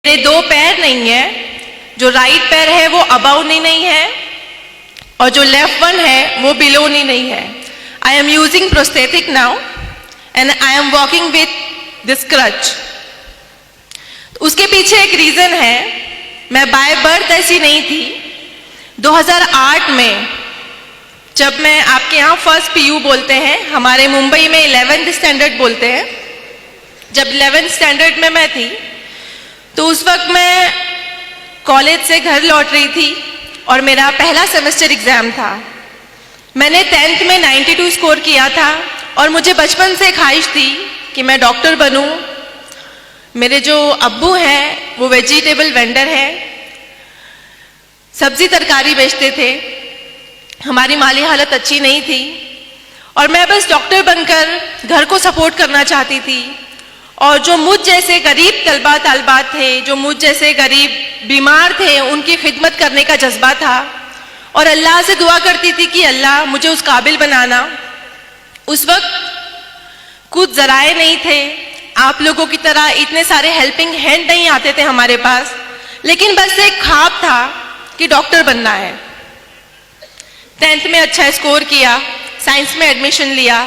मेरे दो पैर नहीं है, जो राइट पैर है वो अबाउ नहीं है और जो लेफ्ट वन है वो बिलो नहीं है। I am using prosthetic now and I am walking with this crutch. उसके पीछे एक रीजन है, मैं बाय बर्थ ऐसी नहीं थी। 2008 में जब मैं आपके यहाँ फर्स्ट पीयू बोलते हैं, हमारे मुंबई में 11th स्टैंडर्ड बोलते हैं, जब 11th स्टैंडर्ड में मैं थी तो उस वक्त मैं कॉलेज से घर लौट रही थी और मेरा पहला सेमेस्टर एग्जाम था। मैंने 10th में 92 स्कोर किया था और मुझे बचपन से ख्वाहिश थी कि मैं डॉक्टर बनूं। मेरे जो अब्बू हैं वो वेजिटेबल वेंडर हैं, सब्जी तरकारी बेचते थे। हमारी माली हालत अच्छी नहीं थी और मैं बस डॉक्टर बनकर घर को सपोर्ट करना चाहती थी। और जो मुझ जैसे गरीब तलबा तालबात थे, जो मुझ जैसे गरीब बीमार थे, उनकी खिदमत करने का जज्बा था और अल्लाह से दुआ करती थी कि अल्लाह मुझे उस काबिल बनाना। उस वक्त कुछ जराए नहीं थे, आप लोगों की तरह इतने सारे हेल्पिंग हैंड नहीं आते थे हमारे पास, लेकिन बस एक ख्वाब था कि डॉक्टर बनना है। 10th में अच्छा स्कोर किया, साइंस में एडमिशन लिया।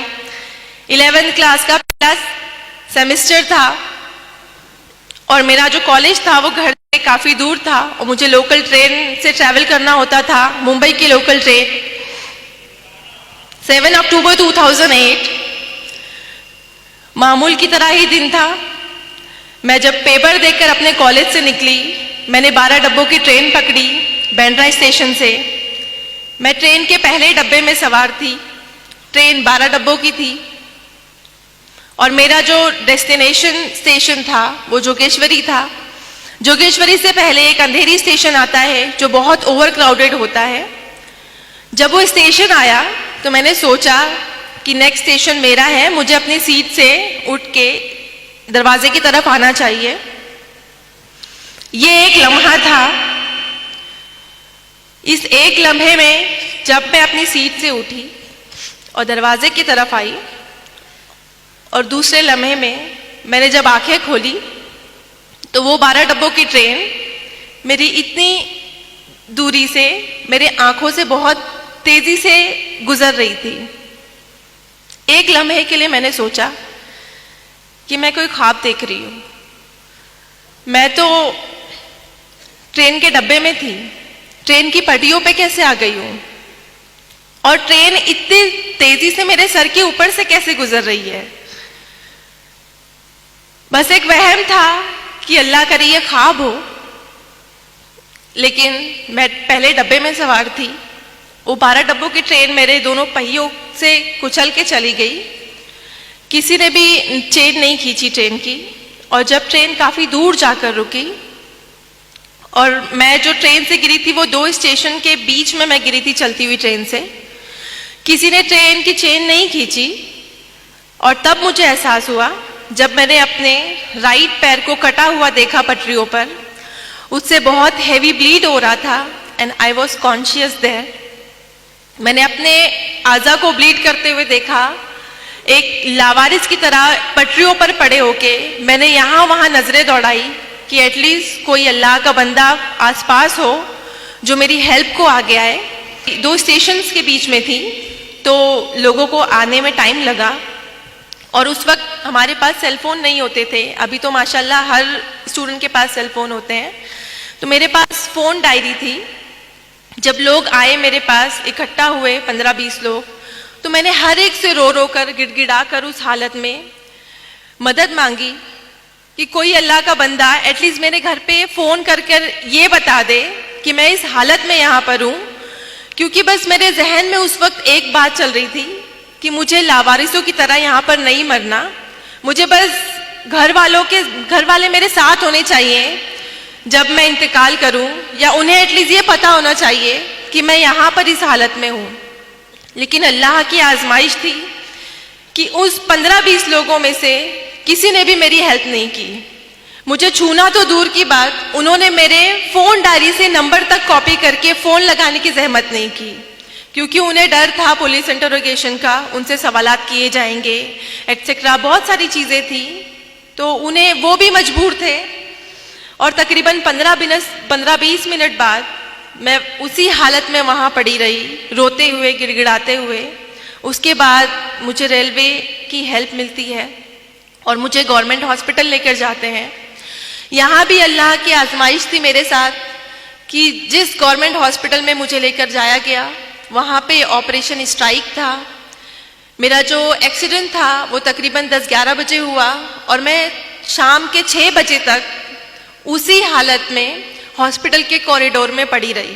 11th क्लास का पहला सेमेस्टर था और मेरा जो कॉलेज था वो घर से काफ़ी दूर था और मुझे लोकल ट्रेन से ट्रैवल करना होता था, मुंबई की लोकल ट्रेन। 7 अक्टूबर 2008 मामूल की तरह ही दिन था। मैं जब पेपर देकर अपने कॉलेज से निकली, मैंने 12 डब्बों की ट्रेन पकड़ी बैंड्रा स्टेशन से। मैं ट्रेन के पहले डब्बे में सवार थी। ट्रेन 12 डब्बों की थी और मेरा जो डेस्टिनेशन स्टेशन था वो जोगेश्वरी था। जोगेश्वरी से पहले एक अंधेरी स्टेशन आता है जो बहुत ओवर क्राउडेड होता है। जब वो स्टेशन आया तो मैंने सोचा कि नेक्स्ट स्टेशन मेरा है, मुझे अपनी सीट से उठ के दरवाजे की तरफ आना चाहिए। ये एक लम्हा था। इस एक लम्हे में जब मैं अपनी सीट से उठी और दरवाजे की तरफ आई और दूसरे लम्हे में मैंने जब आंखें खोली तो वो 12 डब्बों की ट्रेन मेरी इतनी दूरी से, मेरे आंखों से बहुत तेजी से गुजर रही थी। एक लम्हे के लिए मैंने सोचा कि मैं कोई ख्वाब देख रही हूं। मैं तो ट्रेन के डब्बे में थी, ट्रेन की पटरियों पे कैसे आ गई हूं और ट्रेन इतनी तेजी से मेरे सर के ऊपर से कैसे गुजर रही है। बस एक वहम था कि अल्लाह करे ये ख्वाब हो, लेकिन मैं पहले डब्बे में सवार थी। वो 12 डब्बों की ट्रेन मेरे दोनों पहियों से कुचल के चली गई। किसी ने भी चेन नहीं खींची ट्रेन की और जब ट्रेन काफी दूर जाकर रुकी और मैं जो ट्रेन से गिरी थी वो 2 स्टेशन के बीच में मैं गिरी थी चलती हुई ट्रेन से। किसी ने ट्रेन की चेन नहीं खींची और तब मुझे एहसास हुआ जब मैंने अपने राइट पैर को कटा हुआ देखा पटरियों पर। उससे बहुत हेवी ब्लीड हो रहा था and I was conscious there. मैंने अपने आजा को ब्लीड करते हुए देखा। एक लावारिस की तरह पटरियों पर पड़े होके मैंने यहाँ वहाँ नजरें दौड़ाई कि एटलीस्ट कोई अल्लाह का बंदा आसपास हो जो मेरी हेल्प को आ गया है। 2 स्टेशंस के बीच में थी तो लोगों को आने में टाइम लगा और उस वक्त हमारे पास सेलफोन नहीं होते थे। अभी तो माशाल्लाह हर स्टूडेंट के पास सेलफोन होते हैं। तो मेरे पास फ़ोन डायरी थी। जब लोग आए मेरे पास, इकट्ठा हुए 15-20 लोग, तो मैंने हर एक से रो रो कर, गिड़गिड़ा कर उस हालत में मदद मांगी कि कोई अल्लाह का बंदा एटलीस्ट मेरे घर पे फ़ोन कर कर ये बता दे कि मैं इस हालत में यहाँ पर हूँ। क्योंकि बस मेरे जहन में उस वक्त एक बात चल रही थी कि मुझे लावारिसों की तरह यहाँ पर नहीं मरना। मुझे बस घर वाले मेरे साथ होने चाहिए जब मैं इंतकाल करूं, या उन्हें एटलीस्ट ये पता होना चाहिए कि मैं यहाँ पर इस हालत में हूँ। लेकिन अल्लाह की आजमाइश थी कि उस 15-20 लोगों में से किसी ने भी मेरी हेल्प नहीं की। मुझे छूना तो दूर की बात, उन्होंने मेरे फ़ोन डायरी से नंबर तक कॉपी करके फ़ोन लगाने की जहमत नहीं की, क्योंकि उन्हें डर था पुलिस इंटरोगेशन का, उनसे सवालात किए जाएंगे एक्सेट्रा, बहुत सारी चीज़ें थी। तो उन्हें वो भी मजबूर थे और तकरीबन 15-20 मिनट बाद मैं उसी हालत में वहाँ पड़ी रही, रोते हुए, गिड़गिड़ाते हुए। उसके बाद मुझे रेलवे की हेल्प मिलती है और मुझे गवर्नमेंट हॉस्पिटल लेकर जाते हैं। यहाँ भी अल्लाह की आजमाइश थी मेरे साथ कि जिस गवर्नमेंट हॉस्पिटल में मुझे लेकर जाया गया वहाँ पे ऑपरेशन स्ट्राइक था। मेरा जो एक्सीडेंट था वो तकरीबन 10-11 बजे हुआ और मैं शाम के 6 बजे तक उसी हालत में हॉस्पिटल के कॉरिडोर में पड़ी रही,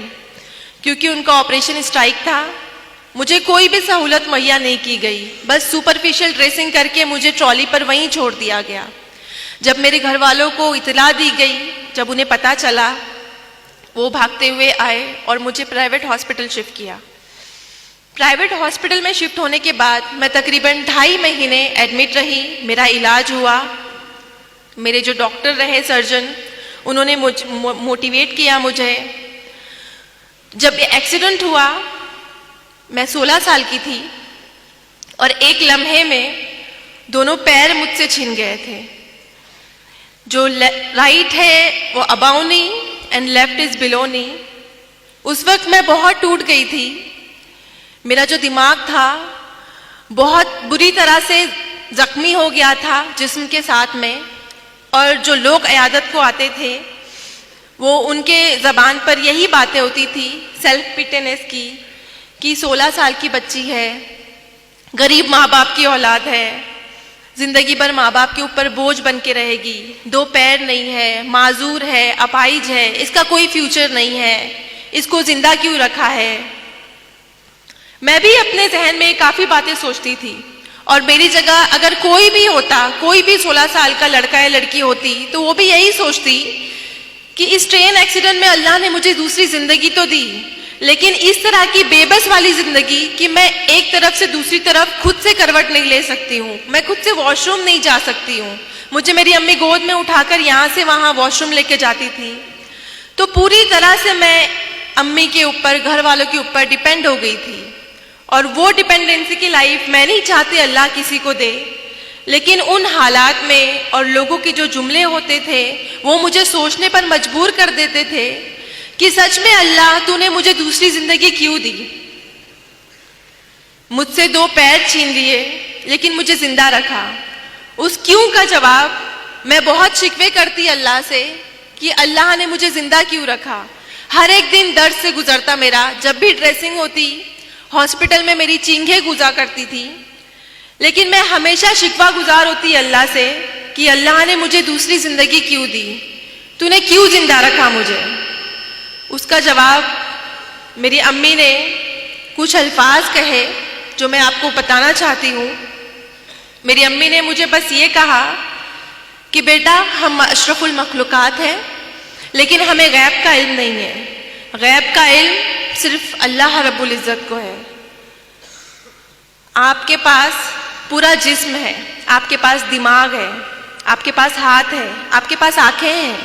क्योंकि उनका ऑपरेशन स्ट्राइक था। मुझे कोई भी सहूलत मुहैया नहीं की गई, बस सुपरफिशियल ड्रेसिंग करके मुझे ट्रॉली पर वहीं छोड़ दिया गया। जब मेरे घर वालों को इतला दी गई, जब उन्हें पता चला, वो भागते हुए आए और मुझे प्राइवेट हॉस्पिटल शिफ्ट किया। प्राइवेट हॉस्पिटल में शिफ्ट होने के बाद मैं तकरीबन 2.5 महीने एडमिट रही। मेरा इलाज हुआ। मेरे जो डॉक्टर रहे, सर्जन, उन्होंने मोटिवेट किया मुझे। जब एक्सीडेंट हुआ, मैं 16 साल की थी और एक लम्हे में दोनों पैर मुझसे छिन गए थे। जो राइट है वो above knee and left is below knee. उस वक्त मैं बहुत टूट गई थी। मेरा जो दिमाग था बहुत बुरी तरह से जख्मी हो गया था जिस्म के साथ में, और जो लोग इयादत को आते थे वो उनके ज़बान पर यही बातें होती थी सेल्फ पिटीनेस की, कि 16 साल की बच्ची है, गरीब माँ बाप की औलाद है, जिंदगी भर माँ बाप के ऊपर बोझ बन के रहेगी, 2 पैर नहीं है, माजूर है, अपाहिज है, इसका कोई फ्यूचर नहीं है, इसको जिंदा क्यों रखा है। मैं भी अपने जहन में काफ़ी बातें सोचती थी, और मेरी जगह अगर कोई भी होता, कोई भी 16 साल का लड़का या लड़की होती, तो वो भी यही सोचती कि इस ट्रेन एक्सीडेंट में अल्लाह ने मुझे दूसरी जिंदगी तो दी, लेकिन इस तरह की बेबस वाली जिंदगी कि मैं एक तरफ से दूसरी तरफ खुद से करवट नहीं ले सकती हूँ, मैं खुद से वॉशरूम नहीं जा सकती हूँ। मुझे मेरी अम्मी गोद में उठाकर यहाँ से वहाँ वॉशरूम लेके जाती थी। तो पूरी तरह से मैं अम्मी के ऊपर, घर वालों के ऊपर डिपेंड हो गई थी, और वो डिपेंडेंसी की लाइफ मैं नहीं चाहती अल्लाह किसी को दे। लेकिन उन हालात में और लोगों के जो जुमले होते थे वो मुझे सोचने पर मजबूर कर देते थे कि सच में अल्लाह तूने मुझे दूसरी जिंदगी क्यों दी। मुझसे 2 पैर छीन लिए लेकिन मुझे जिंदा रखा। उस क्यों का जवाब मैं बहुत शिकवे करती अल्लाह से कि अल्लाह ने मुझे जिंदा क्यों रखा। हर एक दिन दर्द से गुजरता मेरा। जब भी ड्रेसिंग होती, हॉस्पिटल में मेरी चींखें गुजरा करती थी, लेकिन मैं हमेशा शिकवा गुजार होती अल्लाह से कि अल्लाह ने मुझे दूसरी जिंदगी क्यों दी, तूने क्यों जिंदा रखा मुझे। उसका जवाब मेरी अम्मी ने कुछ अल्फाज कहे जो मैं आपको बताना चाहती हूँ। मेरी अम्मी ने मुझे बस ये कहा कि बेटा, हम अशरफुल मखलूकात हैं, लेकिन हमें गैब का इल्म नहीं है। गैब का इल्म सिर्फ अल्लाह रब्बुल इज़्ज़त को है। आपके पास पूरा जिस्म है, आपके पास दिमाग है, आपके पास हाथ है, आपके पास आंखें हैं,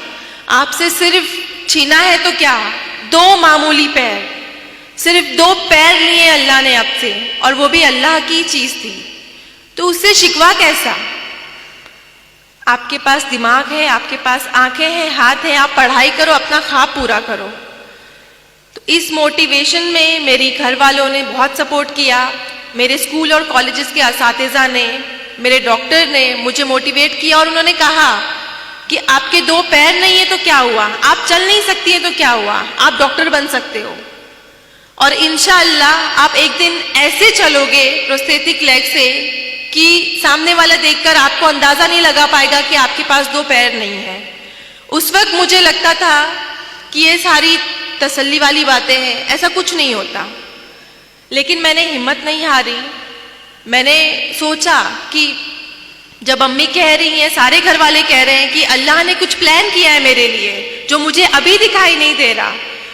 आपसे सिर्फ छीना है तो क्या, 2 मामूली पैर, सिर्फ 2 पैर लिए अल्लाह ने आपसे, और वो भी अल्लाह की चीज थी, तो उससे शिकवा कैसा। आपके पास दिमाग है, आपके पास आंखें हैं, हाथ है, आप पढ़ाई करो, अपना ख्वाब पूरा करो। तो इस मोटिवेशन में मेरी घर वालों ने बहुत सपोर्ट किया। मेरे स्कूल और कॉलेजेस के असातिज़ा ने, मेरे डॉक्टर ने मुझे मोटिवेट किया, और उन्होंने कहा कि आपके 2 पैर नहीं है तो क्या हुआ, आप चल नहीं सकती हैं तो क्या हुआ, आप डॉक्टर बन सकते हो, और इंशाअल्लाह आप एक दिन ऐसे चलोगे प्रोस्थेटिक लेग से कि सामने वाला देखकर आपको अंदाजा नहीं लगा पाएगा कि आपके पास 2 पैर नहीं है। उस वक्त मुझे लगता था कि ये सारी तसल्ली वाली बातें हैं, ऐसा कुछ नहीं होता। लेकिन मैंने हिम्मत नहीं हारी। मैंने सोचा कि जब अम्मी कह रही हैं, सारे घर वाले कह रहे हैं कि अल्लाह ने कुछ प्लान किया है मेरे लिए जो मुझे अभी दिखाई नहीं दे रहा,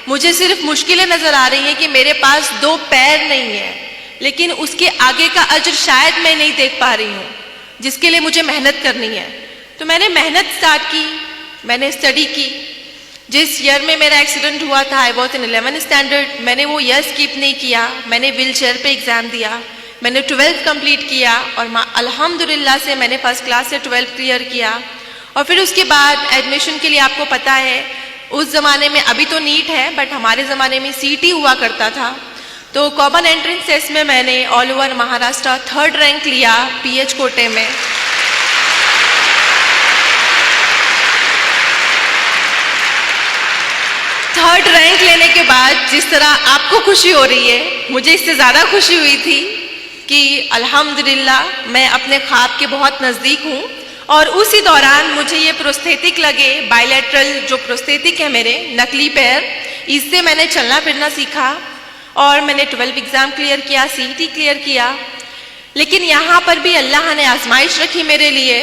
मुझे सिर्फ मुश्किलें नजर आ रही हैं कि मेरे पास 2 पैर नहीं है, लेकिन उसके आगे का अजर शायद मैं नहीं देख पा रही हूँ, जिसके लिए मुझे मेहनत करनी है। तो मैंने मेहनत स्टार्ट की, मैंने स्टडी की। जिस ईयर में मेरा एक्सीडेंट हुआ था, I was in 11th standard, मैंने वो ईयर स्किप नहीं किया। मैंने व्हील चेयर पे एग्जाम दिया, मैंने 12th कंप्लीट किया, और अल्हम्दुलिल्लाह से मैंने फर्स्ट क्लास से 12th क्लियर किया। और फिर उसके बाद एडमिशन के लिए आपको पता है उस ज़माने में, अभी तो नीट है बट हमारे ज़माने में सीटी हुआ करता था। तो कॉमन एंट्रेंस टेस्ट में मैंने all over Maharashtra 3rd rank लिया पीएच कोटे में। थर्ड रैंक लेने के बाद जिस तरह आपको खुशी हो रही है, मुझे इससे ज़्यादा खुशी हुई थी कि अल्हम्दुलिल्लाह मैं अपने ख्वाब के बहुत नज़दीक हूँ। और उसी दौरान मुझे ये प्रोस्थेटिक लगे, बायलैटरल जो प्रोस्थेटिक है मेरे नकली पैर, इससे मैंने चलना फिरना सीखा और मैंने 12 एग्ज़ाम क्लियर किया, सीईटी क्लियर किया। लेकिन यहाँ पर भी अल्लाह ने आजमाइश रखी मेरे लिए।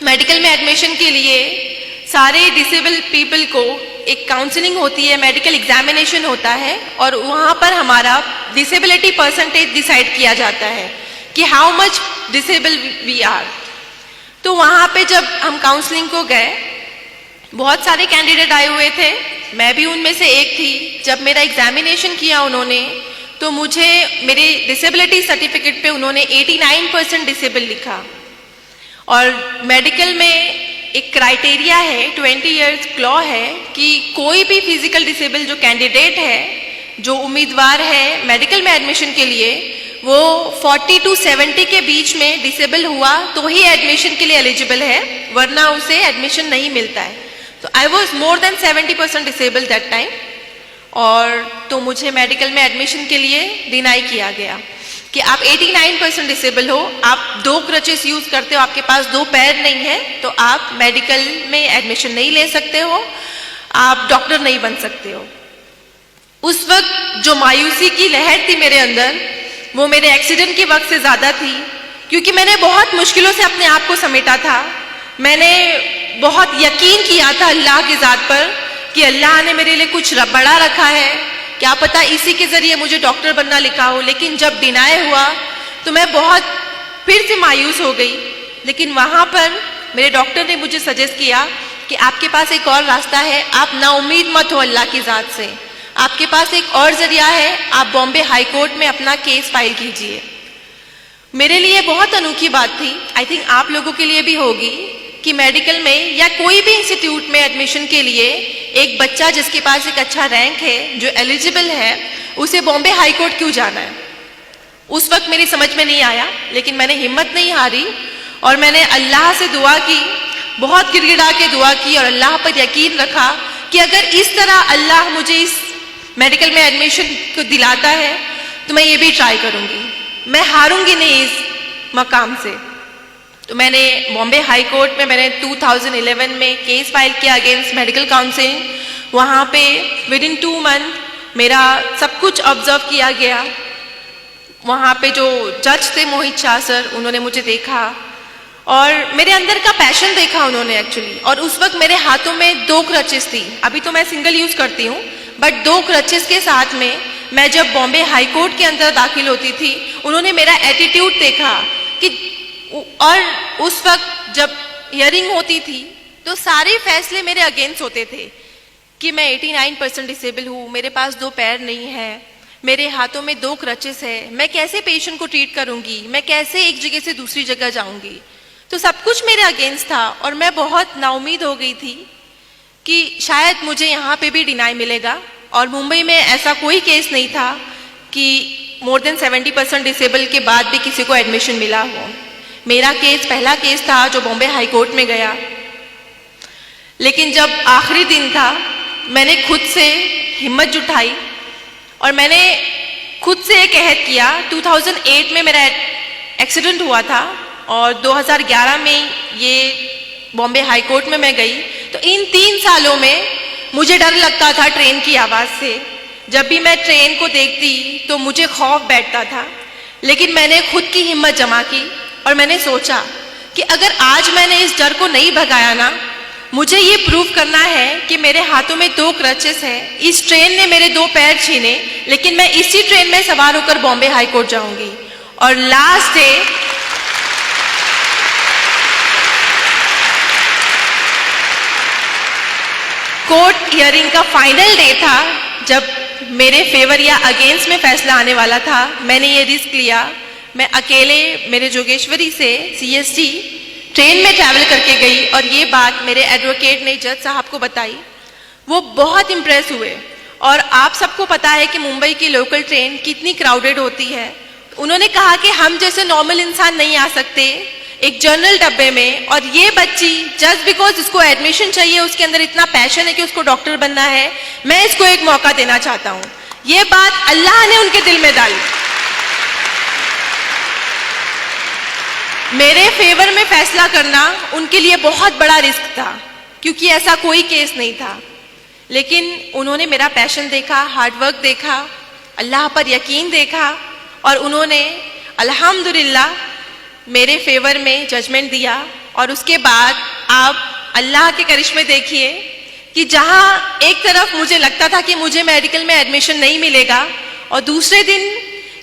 मेडिकल में एडमिशन के लिए सारे डिसेबल पीपल को एक काउंसलिंग होती है, मेडिकल एग्जामिनेशन होता है और वहाँ पर हमारा डिसेबिलिटी परसेंटेज डिसाइड किया जाता है कि how much disable we are. तो वहाँ पे जब हम काउंसलिंग को गए, बहुत सारे कैंडिडेट आए हुए थे, मैं भी उनमें से एक थी। जब मेरा एग्जामिनेशन किया उन्होंने, तो मुझे मेरे डिसेबिलिटी सर्टिफिकेट पे उन्होंने 89% डिसेबल लिखा। और मेडिकल में एक क्राइटेरिया है, 20 इयर्स लॉ है कि कोई भी फिजिकल डिसेबल जो कैंडिडेट है, जो उम्मीदवार है मेडिकल में एडमिशन के लिए, वो 40 to 70 के बीच में डिसेबल हुआ तो ही एडमिशन के लिए एलिजिबल है, वरना उसे एडमिशन नहीं मिलता है। तो I was more than 70% disable that time. और तो मुझे मेडिकल में एडमिशन के लिए डिनाई किया गया कि आप 89% डिसेबल हो, आप 2 क्रचेस यूज करते हो, आपके पास 2 पैर नहीं है, तो आप मेडिकल में एडमिशन नहीं ले सकते हो, आप डॉक्टर नहीं बन सकते हो। उस वक्त जो मायूसी की लहर थी मेरे अंदर, वो मेरे एक्सीडेंट के वक्त से ज्यादा थी, क्योंकि मैंने बहुत मुश्किलों से अपने आप को समेटा था। मैंने बहुत यकीन किया था अल्लाह की जात पर कि अल्लाह ने मेरे लिए कुछ बड़ा रखा है, क्या पता इसी के जरिए मुझे डॉक्टर बनना लिखा हो। लेकिन जब डिनाई हुआ तो मैं बहुत फिर से मायूस हो गई। लेकिन वहाँ पर मेरे डॉक्टर ने मुझे सजेस्ट किया कि आपके पास एक और रास्ता है, आप नाउम्मीद मत हो अल्लाह की जात से, आपके पास एक और जरिया है, आप बॉम्बे हाई कोर्ट में अपना केस फाइल कीजिए। मेरे लिए बहुत अनोखी बात थी, आई थिंक आप लोगों के लिए भी होगी, कि मेडिकल में या कोई भी इंस्टीट्यूट में एडमिशन के लिए एक बच्चा जिसके पास एक अच्छा रैंक है, जो एलिजिबल है, उसे बॉम्बे हाई कोर्ट क्यों जाना है। उस वक्त मेरी समझ में नहीं आया, लेकिन मैंने हिम्मत नहीं हारी और मैंने अल्लाह से दुआ की, बहुत गिड़गिड़ा के दुआ की और अल्लाह पर यकीन रखा कि अगर इस तरह अल्लाह मुझे इस मेडिकल में एडमिशन को दिलाता है तो मैं ये भी ट्राई करूंगी, मैं हारूंगी नहीं इस मकाम से। तो मैंने बॉम्बे हाई कोर्ट में मैंने 2011 में केस फाइल किया अगेंस्ट मेडिकल काउंसिल। वहाँ पे विद इन 2 मंथ मेरा सब कुछ ऑब्जर्व किया गया। वहाँ पे जो जज थे मोहित शाह सर, उन्होंने मुझे देखा और मेरे अंदर का पैशन देखा उन्होंने एक्चुअली। और उस वक्त मेरे हाथों में 2 क्रचेस थी, अभी तो मैं सिंगल यूज करती हूँ, बट 2 क्रचेस के साथ में मैं जब बॉम्बे हाई कोर्ट के अंदर दाखिल होती थी, उन्होंने मेरा एटीट्यूड देखा कि, और उस वक्त जब हियरिंग होती थी तो सारे फैसले मेरे अगेंस्ट होते थे कि मैं 89% डिसेबल हूँ, मेरे पास 2 पैर नहीं है, मेरे हाथों में 2 क्रचेस है, मैं कैसे पेशेंट को ट्रीट करूंगी, मैं कैसे एक जगह से दूसरी जगह जाऊंगी। तो सब कुछ मेरे अगेंस्ट था और मैं बहुत नाउमीद हो गई थी कि शायद मुझे यहाँ पे भी डिनाई मिलेगा। और मुंबई में ऐसा कोई केस नहीं था कि मोर देन 70% डिसेबल के बाद भी किसी को एडमिशन मिला हो। मेरा केस पहला केस था जो बॉम्बे हाई कोर्ट में गया। लेकिन जब आखिरी दिन था, मैंने खुद से हिम्मत जुटाई और मैंने खुद से एक अहद किया। 2008 में मेरा एक्सीडेंट हुआ था और 2011 में ये बॉम्बे हाई कोर्ट में मैं गई। तो इन 3 सालों में मुझे डर लगता था ट्रेन की आवाज़ से। जब भी मैं ट्रेन को देखती तो मुझे खौफ बैठता था, लेकिन मैंने खुद की हिम्मत जमा की और मैंने सोचा कि अगर आज मैंने इस डर को नहीं भगाया ना, मुझे ये प्रूव करना है कि मेरे हाथों में 2 क्रचेस हैं, इस ट्रेन ने मेरे 2 पैर छीने, लेकिन मैं इसी ट्रेन में सवार होकर बॉम्बे हाई कोर्ट जाऊंगी। और लास्ट डे कोर्ट हियरिंग का फाइनल डे था, जब मेरे फेवर या अगेंस्ट में फैसला आने वाला था। मैंने ये रिस्क लिया, मैं अकेले मेरे जोगेश्वरी से CST ट्रेन में ट्रैवल करके गई और ये बात मेरे एडवोकेट ने जज साहब को बताई। वो बहुत इम्प्रेस हुए। और आप सबको पता है कि मुंबई की लोकल ट्रेन कितनी क्राउडेड होती है। उन्होंने कहा कि हम जैसे नॉर्मल इंसान नहीं आ सकते एक जनरल डब्बे में, और ये बच्ची जस्ट बिकॉज उसको एडमिशन चाहिए, उसके अंदर इतना पैशन है कि उसको डॉक्टर बनना है, मैं इसको एक मौका देना चाहता हूँ। ये बात अल्लाह ने उनके दिल में डाली। मेरे फेवर में फैसला करना उनके लिए बहुत बड़ा रिस्क था, क्योंकि ऐसा कोई केस नहीं था। लेकिन उन्होंने मेरा पैशन देखा, हार्डवर्क देखा, अल्लाह पर यकीन देखा, और उन्होंने अल्हम्दुलिल्लाह मेरे फेवर में जजमेंट दिया। और उसके बाद आप अल्लाह के करिश्मे देखिए कि जहां एक तरफ मुझे लगता था कि मुझे मेडिकल में एडमिशन नहीं मिलेगा, और दूसरे दिन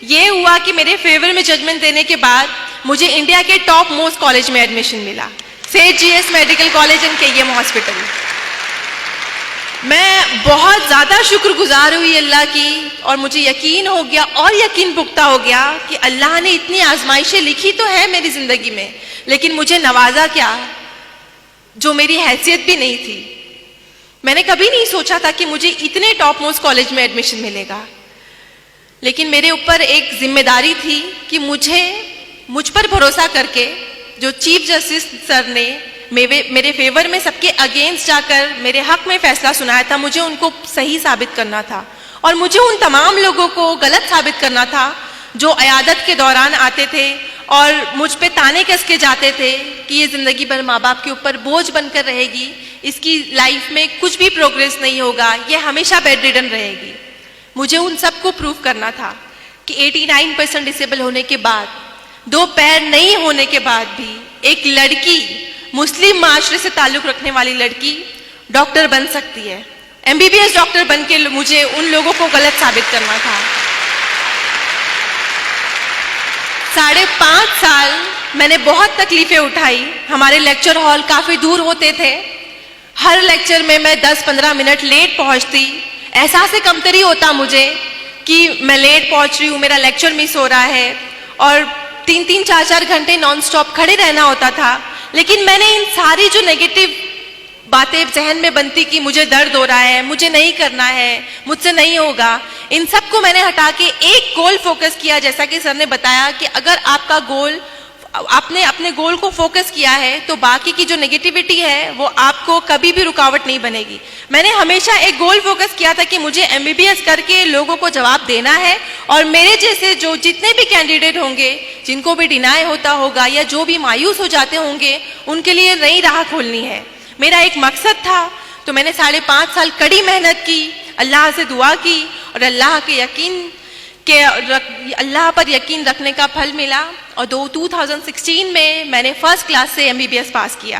ये हुआ कि मेरे फेवर में जजमेंट देने के बाद मुझे इंडिया के टॉप मोस्ट कॉलेज में एडमिशन मिला, सेठ GS medical college and KEM hospital. मैं बहुत ज़्यादा शुक्रगुजार हुई अल्लाह की, और मुझे यकीन हो गया और यकीन पुख्ता हो गया कि अल्लाह ने इतनी आजमाइशें लिखी तो है मेरी ज़िंदगी में, लेकिन मुझे नवाजा क्या, जो मेरी हैसियत भी नहीं थी। मैंने कभी नहीं सोचा था कि मुझे इतने टॉप मोस्ट कॉलेज में एडमिशन मिलेगा, लेकिन मेरे ऊपर एक जिम्मेदारी थी कि मुझ पर भरोसा करके जो चीफ जस्टिस सर ने मेरे फेवर में सबके अगेंस्ट जाकर मेरे हक में फैसला सुनाया था, मुझे उनको सही साबित करना था। और मुझे उन तमाम लोगों को गलत साबित करना था जो अयादत के दौरान आते थे और मुझ पे ताने कस के जाते थे कि ये ज़िंदगी भर माँ बाप के ऊपर बोझ बनकर रहेगी, इसकी लाइफ में कुछ भी प्रोग्रेस नहीं होगा, ये हमेशा बेड रिडन रहेगी। मुझे उन सबको प्रूव करना था कि 89% डिसेबल होने के बाद, 2 पैर नहीं होने के बाद भी एक लड़की, मुस्लिम माशरे से ताल्लुक रखने वाली लड़की डॉक्टर बन सकती है। एमबीबीएस डॉक्टर बन के मुझे उन लोगों को गलत साबित करना था। 5.5 साल मैंने बहुत तकलीफें उठाई। हमारे लेक्चर हॉल काफ़ी दूर होते थे। हर लेक्चर में मैं 10-15 मिनट लेट पहुंचती। एहसास कमतरी होता मुझे कि मैं लेट पहुंच रही हूँ, मेरा लेक्चर मिस हो रहा है, और 3-3, 4-4 घंटे नॉन स्टॉप खड़े रहना होता था। लेकिन मैंने इन सारी जो नेगेटिव बातें जहन में बनती कि मुझे दर्द हो रहा है, मुझे नहीं करना है, मुझसे नहीं होगा, इन सब को मैंने हटा के एक गोल फोकस किया। जैसा कि सर ने बताया कि अगर आपका गोल, आपने अपने गोल को फोकस किया है तो बाकी की जो नेगेटिविटी है वो आपको कभी भी रुकावट नहीं बनेगी। मैंने हमेशा एक गोल फोकस किया था कि मुझे एमबीबीएस करके लोगों को जवाब देना है, और मेरे जैसे जो जितने भी कैंडिडेट होंगे, जिनको भी डिनाई होता होगा या जो भी मायूस हो जाते होंगे, उनके लिए नई राह खोलनी है। मेरा एक मकसद था। तो मैंने 5.5 साल कड़ी मेहनत की, अल्लाह से दुआ की, और अल्लाह पर यकीन रखने का फल मिला। और 2016 में मैंने फर्स्ट क्लास से एमबीबीएस पास किया।